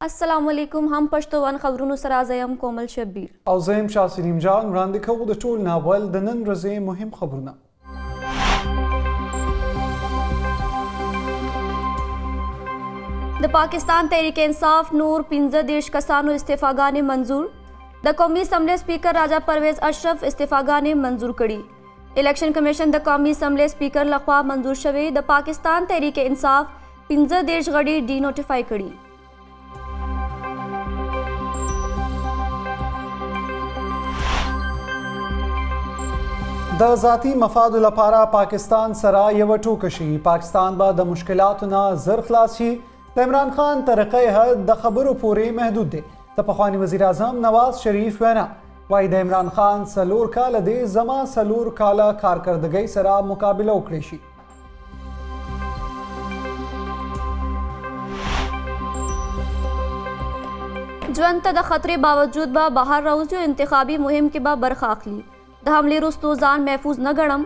अस्सलामुअलैकुम हम पश्तोवन खबरों सराजयम कोमल शब्बीर او زیم شاه سلیم جان وړاندې کوو د ټول ناول د نن ورځې مهم خبرونه. د پاکستان تحریک انصاف نور 15 کسانو استعفاګانې منظور. د قومي اسمبلی سپیکر راجا پرویز اشرف استعفاګانې منظور کړي. الیکشن کمیشن د قومي اسمبلی سپیکر لخوا منظور شوی د پاکستان تحریک انصاف 15 غړي ډی نوټیفای کړي. د ذاتی مفادو لپاره پاکستان سره یو ټوکه شي. پاکستان به د مشکلاتو نه زر خلاص شي. د عمران خان طریقې حد د خبرو پورې محدود دی. د پخوانی وزیر اعظم نواز شریف وینا وایي د عمران خان 4 کاله دی زما 4 کاله کارکردګۍ سره مقابله وکړي شي. ژوند ته د خطرې باوجود به بهر راوځي او انتخابي مهم کې به برخه اخلي. د حملې وروسته ځان محفوظ نه ګڼم.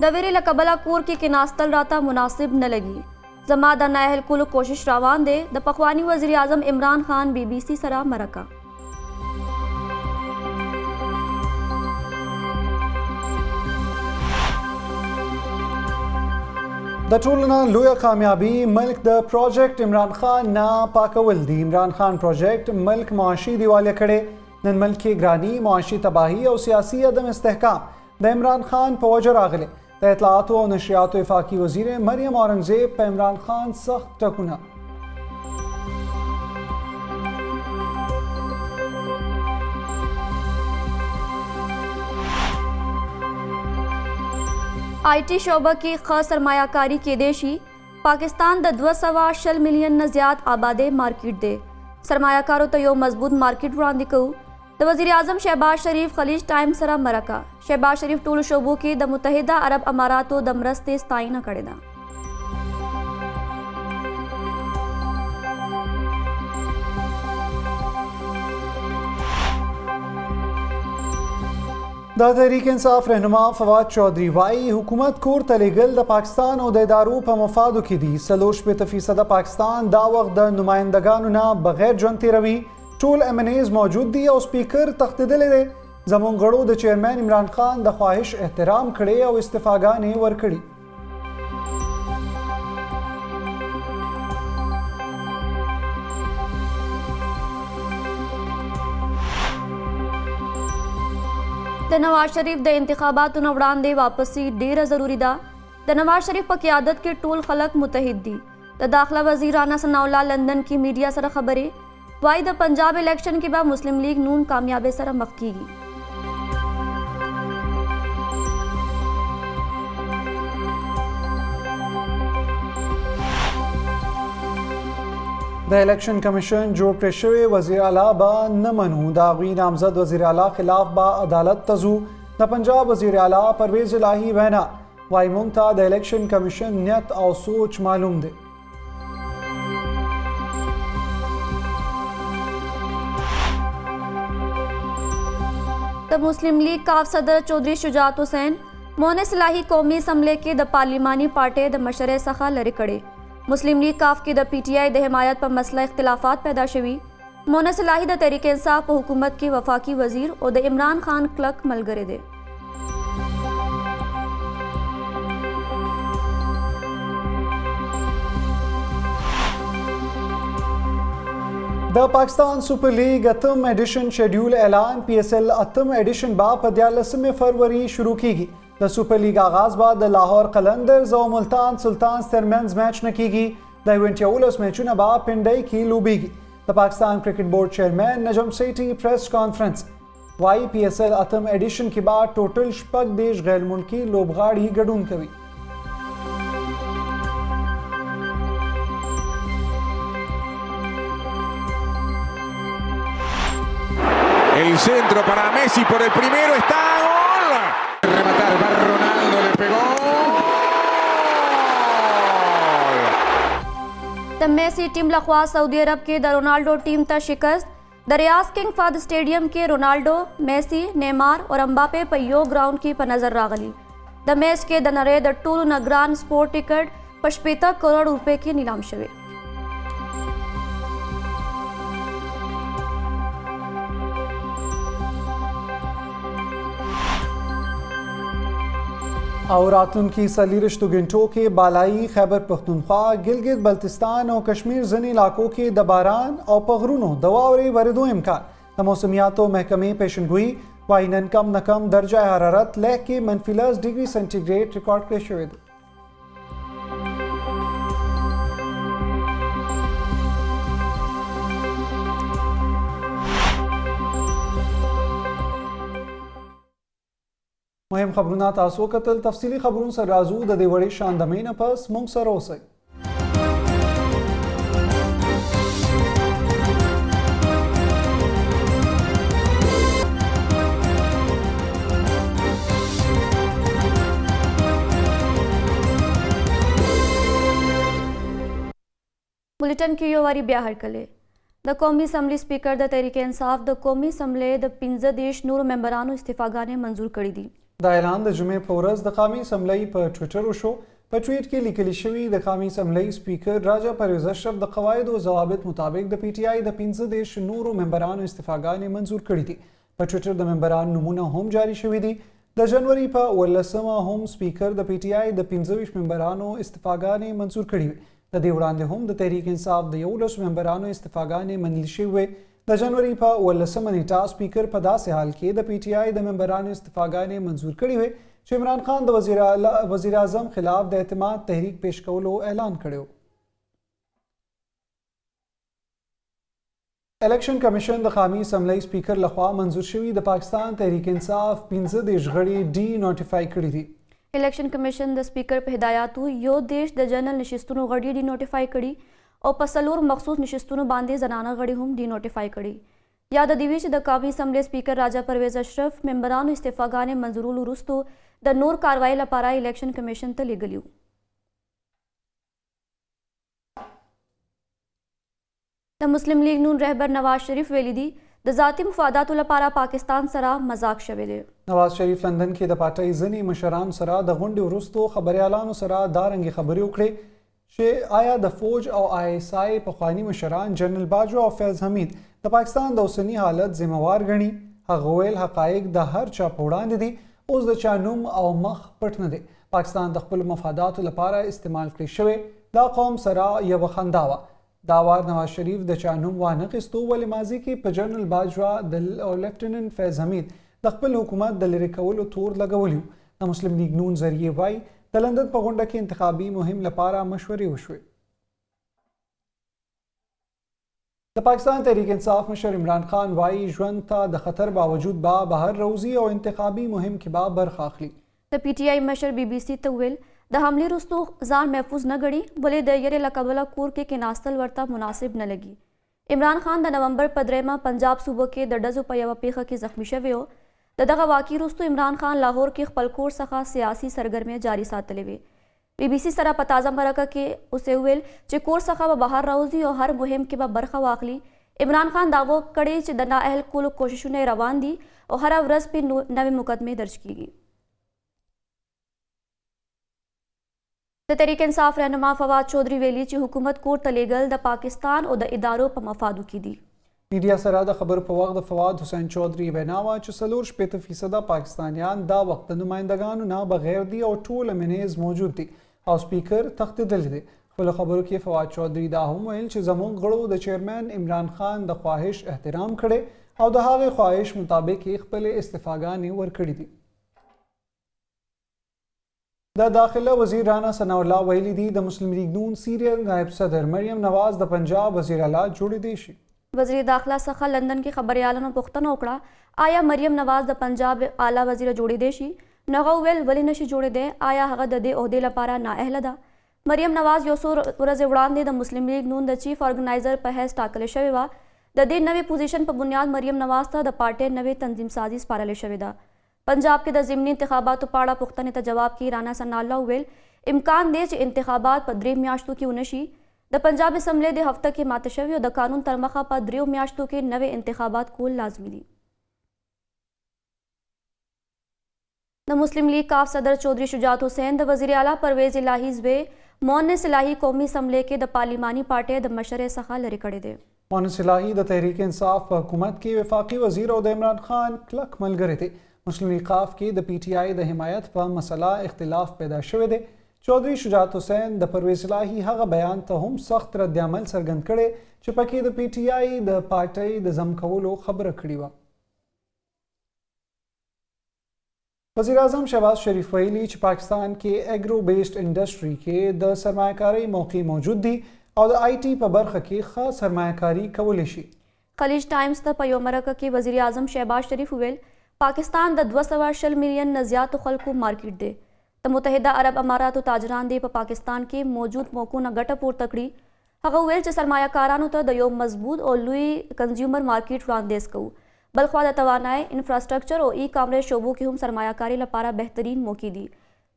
د ویرې له کبله کور کې کېناستل راته مناسب نه لګي. زما د نااهل کولو کوشش روان دی. د پخوانی وزیر اعظم عمران خان BBC سره مرکه. د ټولو نه لویه کامیابي ملک د پروجیکټ عمران خان نه پاکول دي. عمران خان پروجیکټ ملک معاشي دیوالیه کړي. نن ملک کې ګرانی، معاشي تباهي او سیاسي عدم استحکام د عمران خان په وجه راغلي. د اطلاعاتو او نشریاتو وفاقي وزیر مریم اورنګزیب په عمران خان سخت ټکونه. IT شعبہ کی خاص سرمایہ کاری کېدی شي. پاکستان د 240 ملین نه زیات آباده مارکیټ دی. سرمایہ کارو ته یو مضبوط مارکیټ وړاندې کوو. د وزیر اعظم شهباز شریف خلیج ټایم سره مرکه. شهباز شریف ټولو شعبو کې د متحده عرب اماراتو د مرستې ستاینه کړې ده. د تحریک انصاف رهنما فواد چودھری وایي حکومت کور ته لیږل د پاکستان او د ادارو په مفادو کې دي. 40% پاکستان دا وخت د نمایندګانو نه بغیر ژوند تیروي. ټول MNAs موجود دي او سپیکر تښتېدلی دی. زموږ غړو د چیرمین عمران خان د خواهش احترام کړی او استعفاګانې ورکړي. د نواز شریف د انتخاباتو نه وړاندې واپسي ډیره ضروری ده. د نواز شریف په قیادت کې ټول خلک متحد دي. د داخله وزیر رانا ثناء الله لندن کې میډیا سره خبرې وایي د پنجاب الیکشن کې به مسلم لیگ نون کامیابی سره مخ کیږي. د الیکشن کمیشن جوړ کړی شوی وزیر اعلی به نه منو. د هغوی نامزد وزیر اعلی خلاف به عدالت ته ځو. د پنجاب وزیر اعلی پرویز الهی وینا وایي موږ ته د الیکشن کمیشن نیت او سوچ معلوم دی. د مسلم لیگ کاف صدر چودھری شجاعت حسین مونس الہی قومی اسمبلی کې د پارلیمانی پارټۍ د مشرۍ څخه لرې کړي. مسلم لیگ کاف کې د PTI د حمایت په مسله اختلافات پیدا شوي. مونس الہی د تحریک انصاف په حکومت کې وفاقي وزیر او د عمران خان کلک ملګری دی. د پاکستان سپر لیگ 8م ایډیشن شیډیول اعلان. PSL 8م ایډیشن به په 14 فروری شروع کیږي. د سپر لیگ آغاز به د لاهور قلندرز او ملتان سلطانز ترمنځ میچ نه کیږي. د ایونټ 11 میچونه به پنډۍ کې لوبیږي. د پاکستان کرکټ بورډ چیرمین نجم سیټي پریس کانفرنس وایي PSL 8م ایډیشن کې به ټوټل 16 غیر ملکی لوبغاړي ګډون کوي. El centro para Messi por el primero, está gol. Rematar, va Ronaldo, le pegó. د میسی ټیم لخوا سعودي عرب کې د رونالډو ټیم ته شکست. د ریاض کنگ فهد سټیډیم کې رونالډو، میسی، نیمار او امباپے په یو ګراوند کې په نظر راغلي. د میچ کې د نړۍ د ټولو نه ګران سپورټ ټیکټ په 80 کروڑ روپے کې نیلام شوی. और रातुन की सलीरिश्तु घंटों के बालाई खैबर पख्तूनख्वा, गिलगित बल्तिस्तान और कश्मीर जनी इलाकों के दबारान और पगरूनों दवावरी वरदो इम्कान द मौसमियात महकमे पेशनगोई वाइनन कम न कम दर्जा हरारत लह के -10 डिग्री सेंटीग्रेड रिकॉर्ड करे शुवेद। मुहिम खबरूना तासो कतल तफसीली खबरों से राजू दे वड़े शानदमेन पस मुंगसर ओसे। बुलेटिन की योवारी ब्याहर कले द कौमी assembly speaker the Tehreek Insaf द कौमी असम्बली द 15 देश नूर मेंबरानों इस्तीफागाने मंजूर करी दी। द ऐलान द जुमे फोरस द कौमी असम्बली पर ट्विटर शो पर ट्वीट के लिखली शवी द कौमी असम्बली स्पीकर राजा परवेज अशरफ द कवायद व जवाबित मुताबिक द PTI द 15 देश नूर मेंबरानों इस्तीफागाने मंजूर करी थी। पर ट्विटर द मेंबरान नमूना होम जारी शवी दी द जनवरी पर वल्लसमा home speaker the PTI the 15 मेंबरानों इस्तीफागाने मंजूर करी हुई द देवड़ांदे हम द तहरीक इंसाफ द यौलस मेंबरानों इस्तीफागाने मंजलिशे हुए द जनवरी पर वल्लसम नेटा स्पीकर पदा से हाल के द PTI द मेंबरानों इस्तीफागाने मंजूर करी हुए इमरान खान द वज़ीर आज़म खिलाफ द एतमाद तहरीक पेश कौलो ऐलान करो। इलेक्शन कमीशन द कौमी असम्बली स्पीकर लखवा मंजूर शवी द पाकिस्तान तहरीक इंसाफ 15 देश घड़ी डी नोटिफाई करी थी। इलेक्शन कमीशन द स्पीकर पर हिदायतू यो देश द जनरल नशिस्तुनो गड़ी डी नोटिफाई करी और पसलूर मखसूस नशिस्तुनो बांधे जनाना गड़ी हम डी नोटिफाई करी। याद दिवीच द कौमी असम्बली स्पीकर राजा परवेज अशरफ मेंबरान इस्तीफागाने मंजूरुल रुस्तु द नूर कार्रवाई लपारा इलेक्शन कमीशन त लीगलियू। द मुस्लिम लीग नून रहबर नवाज शरीफ वेलिदी द जाती मुफादात लपारा पाकिस्तान सरा मजाक शवेले। नवाज शरीफ लंदन के द पार्टी जनी मशरान सरा द गुंडे रुस्तो खबरयालान सरा दारंगी खबरें उखड़े शे आया द फौज और ISI पख्वानी मशरान जनरल बाजवा और फैज हमीद द पाकिस्तान द उसनी हालत जिम्मेवार गणी हगोल हकाइक द हर चापोड़ान दी उस द चानुम और मख पट न दे पाकिस्तान द खपल मफादात लपारा इस्तेमाल कर शवे द कौम सरा य वखंदावा दावार नवाज शरीफ द चानुम व नकिस्तो वल माजी के जनरल बाजवा द और लेफ्टिनेंट फैज हमीद द खपल हुकूमत द लिरिकवल तोर लगवलियो द मुस्लिम लीग नून जरिए वाई द लंदन पगुंडा के इंतखाबी मुहिम लपारा मशवरे उशवे। द पाकिस्तान तहरीक इंसाफ मशर इमरान खान वाई जुनता द खतर बावजूद बा बाहर रोजी और इंतखाबी मुहिम के बा बरखाखली द PTI मशर BBC तविल द हमले रुस्तु जान महफूज न गड़ी बोले दयरे लकबला कूर के नास्तल वर्ता मुनासिब न लगी। इमरान खान द नवंबर 15 पंजाब सूबे के द डजो पयवा पेख की जख्मी शवे द दगा वाकी रुस्तु इमरान खान लाहौर के खपलकोर सखा सियासी सरगर्मियाँ जारी सातले हुए BBC सरा पताजा मरका के उसे वेल चे कोर सखा व बाहर रोजी और हर मुहिम के बा बरखा वाखली इमरान खान दावो कड़े च दना अहल कुल कोशिशों ने रवान दी और हर अवरस पे नवे मुकदमे दर्ज की गई। द तहरीक इंसाफ रहनुमा फवाद चौधरी वेली ची हुकूमत कोर तलेगल द पाकिस्तान और द इदारों पर मफादू की दी। मीडिया सरा द खबर पवग द फवाद हुसैन चौधरी वनावा च सलूर 50% पाकिस्तानियान दा वक्त नुमाइंदगान ना बगैर दी और टूल अमेनेज मौजूद थी और स्पीकर तख्त दिल दे खुल खबरों के फवाद चौधरी दा हम वेल च जमून गड़ो द चेयरमैन इमरान खान द ख्वाहिश एहतराम खड़े और द हागे ख्वाहिश मुताबिक एक पले इस्तीफागानी वर खड़ी थी। द दाखिला वजीर राना सनाउल्लाह वहीदी द मुस्लिम लीग नून सीरियल नायब सदर मरियम नवाज द पंजाब वजीर आला जोड़े देशी वज़ीर दाखिला सखा लंदन के खबरयालन पुख्तन ओकड़ा आया मरियम नवाज द पंजाब आला वजीर जोड़े देशी नगौवेल वली नशी जोड़े दे आया हगा दे ओहदे लपारा ना अहलदा मरियम नवाज योसुर उरज उड़ान दे द मुस्लिम लीग नून द चीफ ऑर्गेनाइजर पर हैज टाकले शवेवा द दे नवे पोजीशन पर बुनियाद मरियम नवाज था द पार्टी नवे तंजीम साजी पारले शवेदा पंजाब के द ज़िमनी इंतखाबात पाड़ा पुख्ता ने जवाब की राना सनाल्ला वेल इम्कान दे च इंतखाबात पर द्रे म्याश्तों की उनशी द पंजाब असम्बली दे हफ्ते के मातशवी और द कानून तरमखा पर द्रे म्याश्तों के नवे इंतखाबात को लाजमी दी। द मुस्लिम लीग काफ सदर चौधरी शुजात हुसैन द वज़ीर आला परवेज इलाहीज़ वे मोनिस इलाही कौमी असम्बली के द पार्लिमानी पार्टी द मशर सखा लरे कड़े दे मोनिस इलाही द तहरीक इंसाफ हुकूमत के वफाकी वजीर और द इमरान खान क्लक मल गए थे मुस्लिम लीग काफ की द PTI द हिमायत पर मसला इख्तिलाफ पैदा शवे दे। चौधरी शुजात हुसैन द परवेज़ इलाही हगा बयान ता हम सख्त रद्द अमल सरगंद करे च पकी the PTI the party the जम कवलो खबर कड़ी वा। वज़ीर-ए-आज़म शहबाज शरीफ वहीली च पाकिस्तान के एग्रो बेस्ड इंडस्ट्री के द सरमायाकारी मौके मौजूद दी और IT पर बरख के खास सरमायाकारी कवलिशी। खलीज टाइम्स द पयोमरक के वज़ीर-ए-आज़म शहबाज शरीफ वेल पाकिस्तान द 240 मिलियन नज़ियात खल्कु मार्केट दे त मुतहदा अरब अमारात ताजरान दे पाकिस्तान के मौजूद मौकू न गट पोर तकड़ी हगा वेल च सरमायाकारानो त द यो मजबूत और लुई कंज्यूमर मार्केट रांदेस कऊ बल्खवा द तवानाए इंफ्रास्ट्रक्चर और ई-कॉमर्स शोबों के हम सरमायाकारी लपारा बेहतरीन मौकी दी।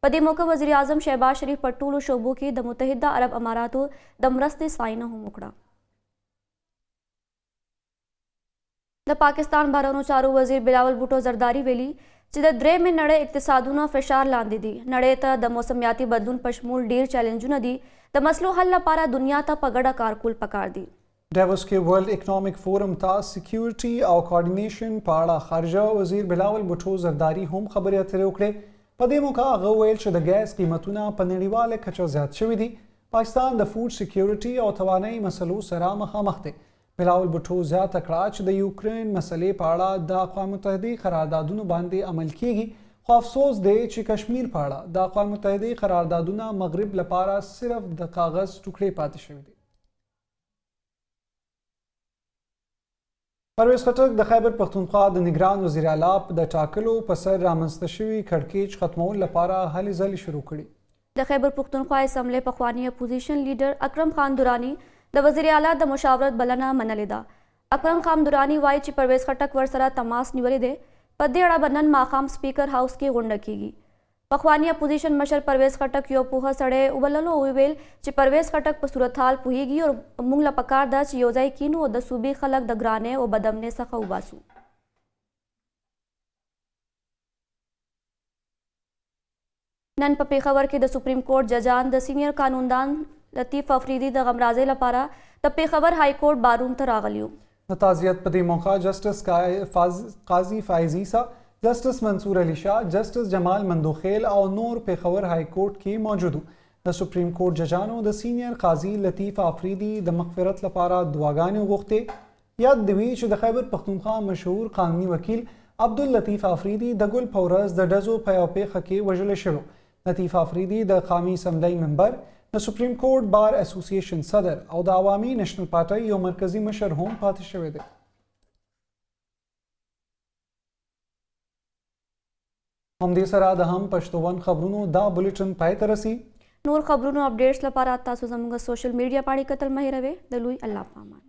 पदे मौका वज़ीर-ए-आज़म शहबाज शरीफ पटूल शोबों के द मुतहदा अरब अमारात द मरस्ते साइना हो मुकड़ा द पाकिस्तान भरोनो चारू वज़ीर बिलावल भुट्टो जरदारी वेली च द्रे में नड़े इक्तिसादुना फशार लांदी दी नड़े त द मौसमियाती बदलून पशमूल डेर चैलेंजुन दी द मसलो हल लपारा दुनिया ता पगड़ा कारकुल पकार दी। डेवोस के वर्ल्ड इकनॉमिक फोरम ता सिक्योरिटी और कोऑर्डिनेशन पाड़ा खारजा वज़ीर बिलावल भुट्टो जरदारी हम खबर अतरे उकड़े पदे मौका गवेल च द गैस कीमतुना पनड़ीवाले खचा ज़्यादा शवी दी। पाकिस्तान द फूड सिक्योरिटी और तवानाई मसलों सरा मखामख्ते बिलावल भुट्टो ज़्यादा तकड़ाच द यूक्रेन मसले पाड़ा द अक़वाम मुत्तहिदा करारदादुन बांधे अमल कीगी खौफसोस दे च कश्मीर पाड़ा द अक़वाम मुत्तहिदा करारदादुना मगरिब लपारा सिर्फ द कागज़ टुकड़े पाते शवी दी। परवेज़ खटक द खैबर पख्तूनख्वा द निगरान वज़ीर आला द टाकलो पसर रामंजता शवी खड़केच खत्मोल लपारा हल ज़ली शुरू कड़ी। द खैबर पख्तूनख्वा असम्बली पखवानी अपोजिशन लीडर अकरम खान दुरानी द वज़ीर आला द मुशावरत बलना मनलिदा अकरम खान दुरानी वाई च परवेज़ खटक वरसरा तमास निवले दे पदे अड़ा बनन माखाम स्पीकर हाउस के गुंड कीगी पखवानी अपोजिशन मशर परवेज़ खटक यो पुहा सड़े उबललो उवेल च परवेज़ खटक पर सूरत हाल पुहीगी और मुंगला पकार द च योजाई कीनू और द सूबी खलक द ग्राने और बदमने सखा उबासू। नन पे खबर के the supreme court Jazan the senior कानूनदान लतीफ़ अफरीदी द गमराजे लपारा द पे खबर हाई कोर्ट बारूम तर आगलियो। ताज़ियत पदे मौका जस्टिस काजी फायजीसा जस्टिस मंसूर अली शाह जस्टिस जमाल मंदोखेल और नूर पे खबर हाई कोर्ट की मौजूद द सुप्रीम कोर्ट जजानो द सीनियर काजी लतीफ़ अफरीदी द मगफिरत लपारा दुआगाने गुख्ते याद दिवीच द खैबर पख्तूनख्वा मशहूर कानूनी वकील अब्दुल लतीफ़ अफरीदी द गुल फौरस द डजो पयोपे खके वजल शरो लतीफ़ अफरीदी द कामी समदई member the supreme court bar association सदर और द अवामी नेशनल पार्टी और मरकजी मशर होम पाते शवे दे। हम दे सरा द हम पश्तोवन खबरूनो दा बुलेटिन पाए तरसी नूर खबरूनो अपडेट्स लपारा तासु जमुंगा सोशल मीडिया पाड़ी कतल मही रवे दलुई अल्लाह पामान।